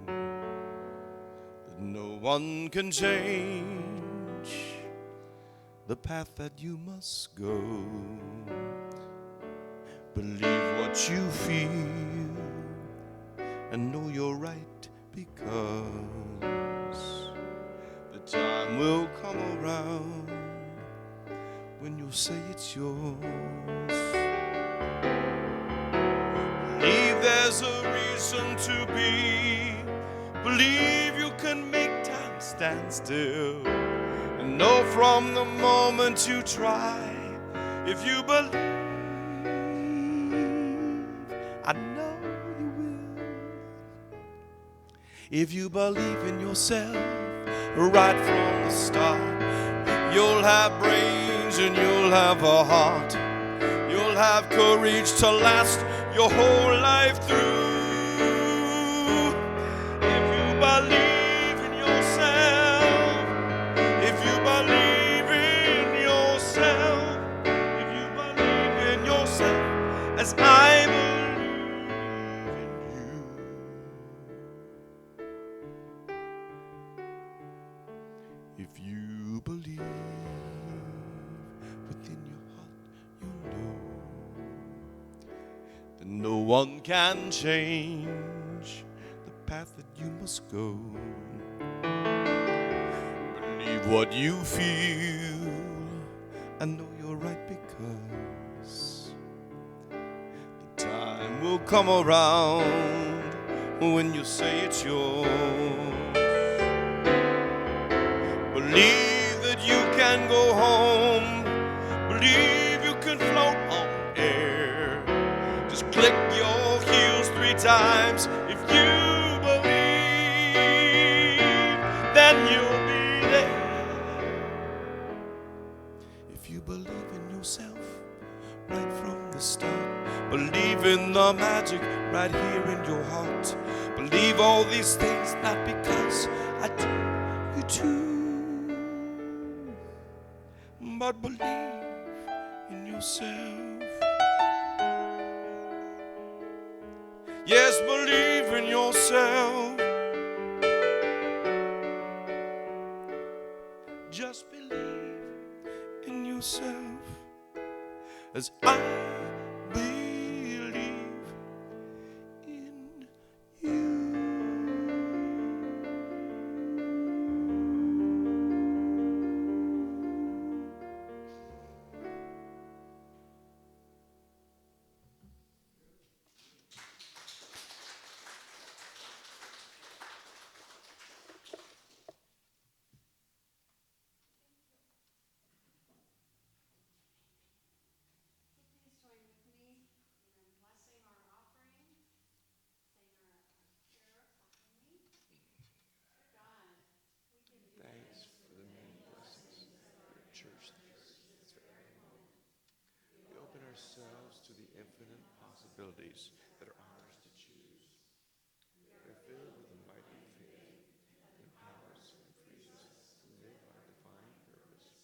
that no one can change the path that you must go. Believe what you feel and know you're right, because the time will come around when you'll say it's yours. Believe there's a reason to be. Believe you can make time stand still. And know from the moment you try, if you believe, I know you will. If you believe in yourself right from the start, you'll have brains and you'll have a heart. You'll have courage to last your whole life through. If you believe in yourself, if you believe in yourself, if you believe in yourself as I believe in you. If you believe within your heart, you know that no one can change the path that you must go. Believe what you feel and know you're right, because the time will come around when you say it's yours. Believe that you can go home. Believe you can float on air. Just click your heels 3 times. If you believe, then you'll be there. If you believe in yourself right from the start, believe in the magic right here in your heart. Believe all these things not because I do, you too, but believe in yourself. Yes, believe in yourself. Just believe in yourself as I believe in you. Please join with me in blessing our offering, saying our prayer after me. God, we give you Thanks for the many blessings of your church. We open ourselves to the infinite possibilities that are ours to choose. We are filled with a mighty faith that empowers and frees us to live our divine purpose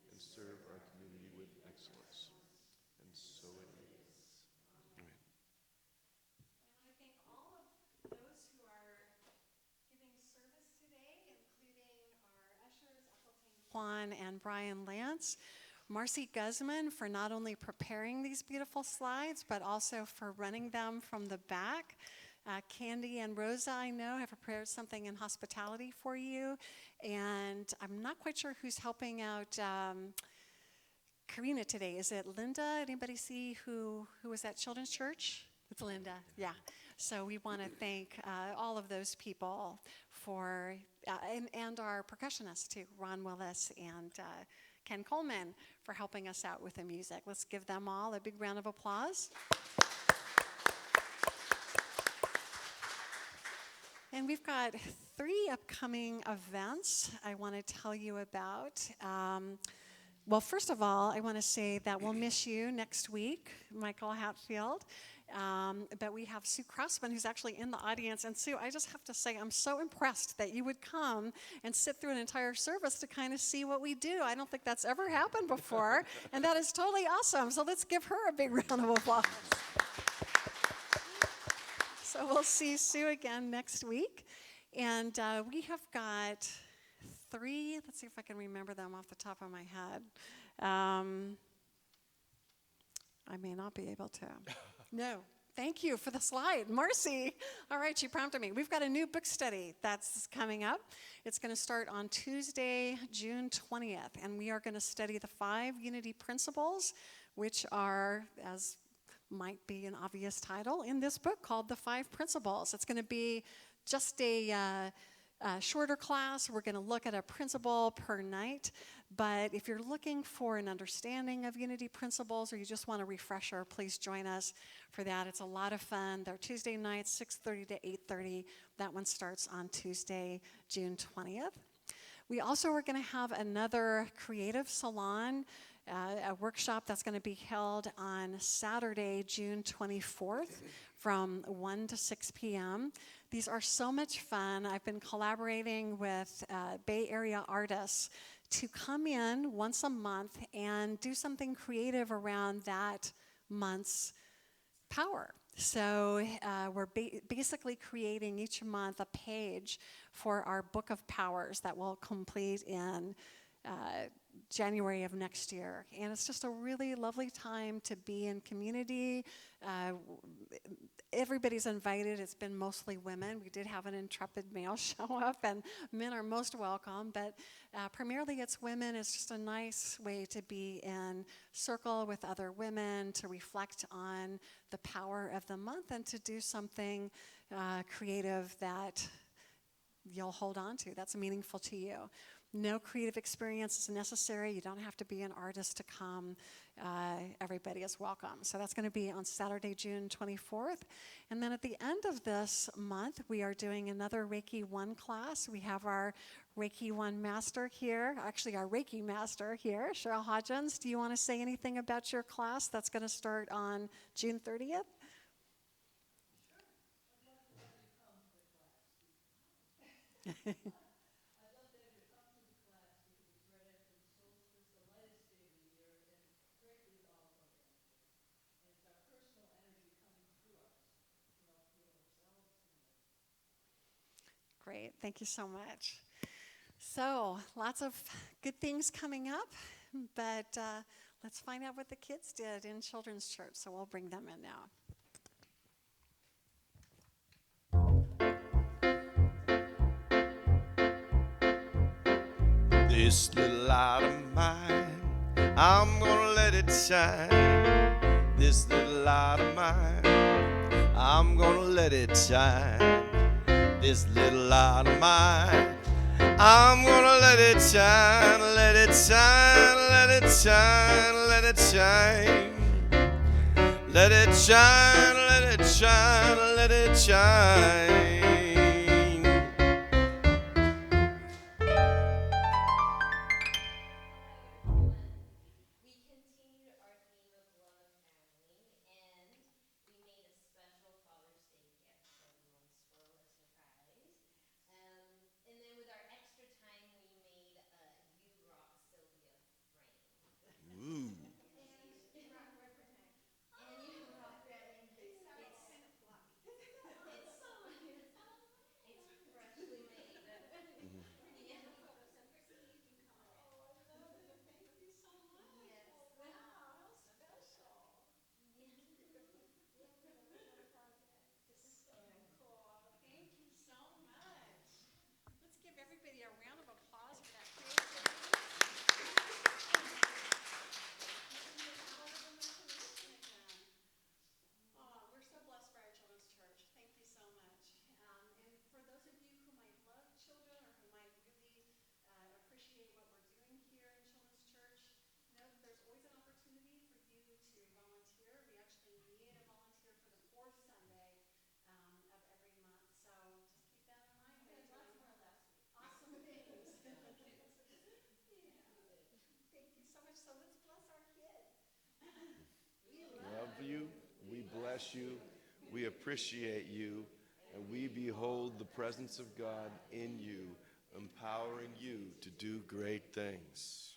and serve our community with excellence. And so it is. Amen. I want to thank all of those who are giving service today, including our ushers, Etheltane Kwan and Brian Lance. Marcy Guzman for not only preparing these beautiful slides, but also for running them from the back. Candy and Rosa, I know, have prepared something in hospitality for you. And I'm not quite sure who's helping out Karina today. Is it Linda? Anybody see who was at Children's Church? It's Linda, yeah. So we want to thank all of those people for, and our percussionists too, Ron Willis and Ken Coleman, for helping us out with the music. Let's give them all a big round of applause. And we've got 3 upcoming events I want to tell you about. Well, first of all, I want to say that we'll miss you next week, Michael Hatfield. But we have Sue Crossman, who's actually in the audience. And Sue, I just have to say, I'm so impressed that you would come and sit through an entire service to kind of see what we do. I don't think that's ever happened before, and that is totally awesome. So let's give her a big round of applause. So we'll see Sue again next week. And we have got 3, let's see if I can remember them off the top of my head. I may not be able to. No. Thank you for the slide, Marcy. All right, she prompted me. We've got a new book study that's coming up. It's going to start on Tuesday, June 20th, and we are going to study the 5 unity principles, which are, as might be an obvious title, in this book called The 5 Principles. It's going to be just a shorter class. We're going to look at a principle per night. But if you're looking for an understanding of unity principles or you just want a refresher, please join us for that. It's a lot of fun. They're Tuesday nights, 6:30 to 8:30. That one starts on Tuesday, June 20th. We also are going to have another creative salon, a workshop that's going to be held on Saturday, June 24th from 1 to 6 p.m. These are so much fun. I've been collaborating with Bay Area artists to come in once a month and do something creative around that month's power. So we're basically creating each month a page for our Book of Powers that will complete in January of next year. And it's just a really lovely time to be in community. Everybody's invited. It's been mostly women. We did have an intrepid male show up, and men are most welcome. But primarily it's women. It's just a nice way to be in circle with other women, to reflect on the power of the month, and to do something creative that you'll hold on to, that's meaningful to you. No creative experience is necessary. You don't have to be an artist to come. Everybody is welcome. So that's going to be on Saturday, June 24th. And then at the end of this month, we are doing another Reiki 1 class. We have our Reiki 1 master here, actually our Reiki master here, Cheryl Hodgins. Do you want to say anything about your class that's going to start on June 30th? Great, thank you so much. So, lots of good things coming up, but let's find out what the kids did in Children's Church. So we'll bring them in now. This little light of mine, I'm gonna let it shine. This little light of mine, I'm gonna let it shine. This little light of mine, I'm gonna let it shine, let it shine, let it shine, let it shine. Let it shine, let it shine, let it shine. Everybody a round of applause for that creativity. Making the power of imagination again. Oh, we're so blessed by our Children's Church. Thank you so much. And for those of you who might love children or who might really appreciate what we're doing here in Children's Church, know that there's always an opportunity for you to volunteer. We actually need a volunteer for the 4th Sunday of every month. So just keep that in mind. We had lots more last week. Awesome things. Yeah. Thank you so much. So let's bless our kids. Love you. We bless you. We appreciate you. And we behold the presence of God in you, empowering you to do great things.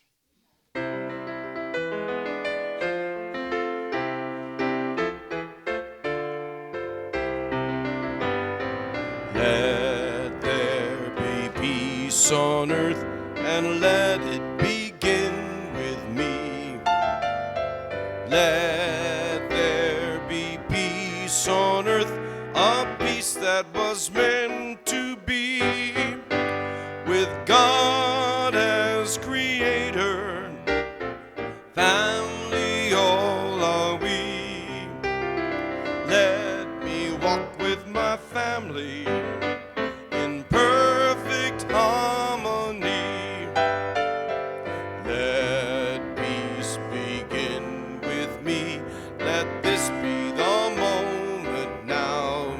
Let there be peace on earth, and let it begin with me. Let there be peace on earth, a peace that was meant to be, with God as creator, family all are we. Let me walk with my family in perfect harmony. Let peace begin with me. Let this be the moment now.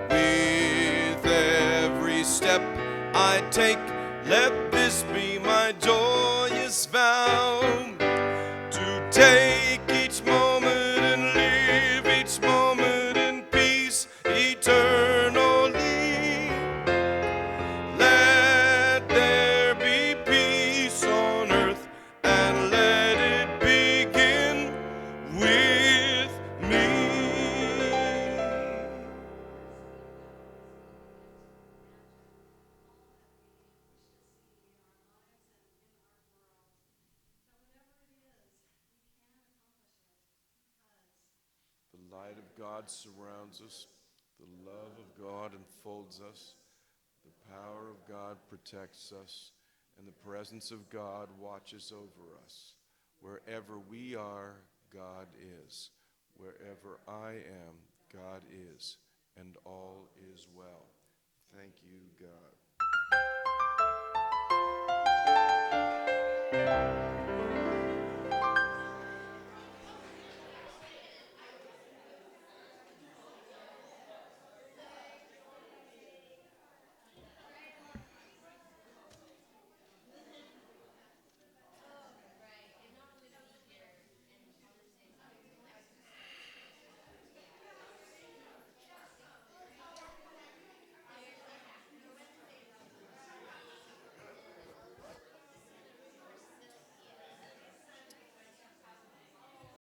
With every step I take, let this be my joyous vow, to take each moment and live each moment in peace eternally. Let there be peace on earth, and let it begin with me. The light of God surrounds us. The love of God enfolds us. The power of God protects us. And the presence of God watches over us. Wherever we are, God is. Wherever I am, God is. And all is well. Thank you, God.